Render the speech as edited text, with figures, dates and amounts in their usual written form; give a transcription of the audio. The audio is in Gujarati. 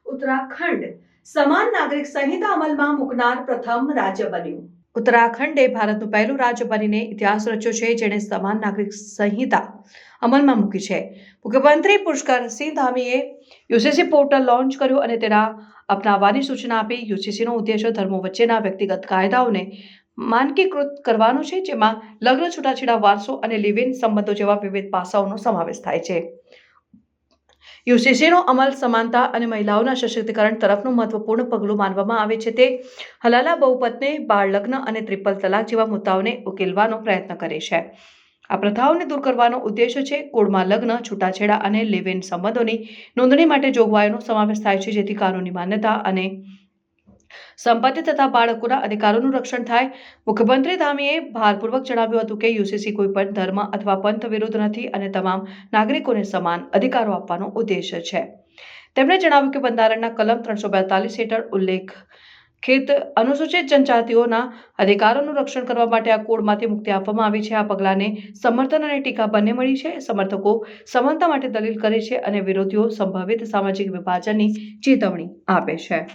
ઉત્તરાખંડ સમાન નાગરિક સંહિતા અમલમાં મૂકનાર પ્રથમ રાજ્ય બન્યું. ઉત્તરાખંડે ભારતનું પહેલું રાજ્ય બનીને ઇતિહાસ રચ્યો છે, જેણે સમાન નાગરિક સંહિતા અમલમાં મૂકી છે. મુખ્યમંત્રી પુષ્કરસિંહ ધામીએ યુસીસી પોર્ટલ લોન્ચ કર્યું અને તેના અપનાવવાની સૂચના આપી. યુસીસીનો ઉદ્દેશ ધર્મો વચ્ચેના વ્યક્તિગત કાયદાઓને માનકીકૃત કરવાનો છે, જેમાં લગ્ન, છૂટાછેડા, વારસો અને લિવ ઇન સંબંધો જેવા વિવિધ પાસાઓનો સમાવેશ થાય છે. યુસીસીનો અમલ સમાનતા અને મહિલાઓના સશક્તિકરણ તરફનું મહત્વપૂર્ણ પગલું માનવામાં આવે છે. તે હલાલા બહુપત્ની, બાળ લગ્ન અને ટ્રિપલ તલાક જેવા મુદ્દાઓને ઉકેલવાનો પ્રયત્ન કરે છે. આ પ્રથાઓને દૂર કરવાનો ઉદ્દેશ છે. કોડમાં લગ્ન, છૂટાછેડા અને લિવ ઇન સંબંધોની નોંધણી માટે જોગવાઈઓનો સમાવેશ થાય છે, જેથી કાનૂની માન્યતા અને સંપત્તિ તથા બાળકોના અધિકારોનું રક્ષણ થાય. મુખ્યમંત્રી ધામીએ ભારપૂર્વક જણાવ્યું હતું કે યુસીસી કોઈ પણ ધર્મ અથવા પંથ વિરુદ્ધ નથી અને તમામ નાગરિકોને સમાન અધિકારો આપવાનો ઉદ્દેશ છે. તેમણે જણાવ્યું કે બંધારણના કલમ 342 હેઠળ ઉલ્લેખિત અનુસૂચિત જનજાતિઓના અધિકારોનું રક્ષણ કરવા માટે આ કોડમાંથી મુક્તિ આપવામાં આવી છે. આ પગલાંને સમર્થન અને ટીકા બંને મળી છે. સમર્થકો સમાનતા માટે દલીલ કરે છે અને વિરોધીઓ સંભવિત સામાજિક વિભાજનની ચેતવણી આપે છે.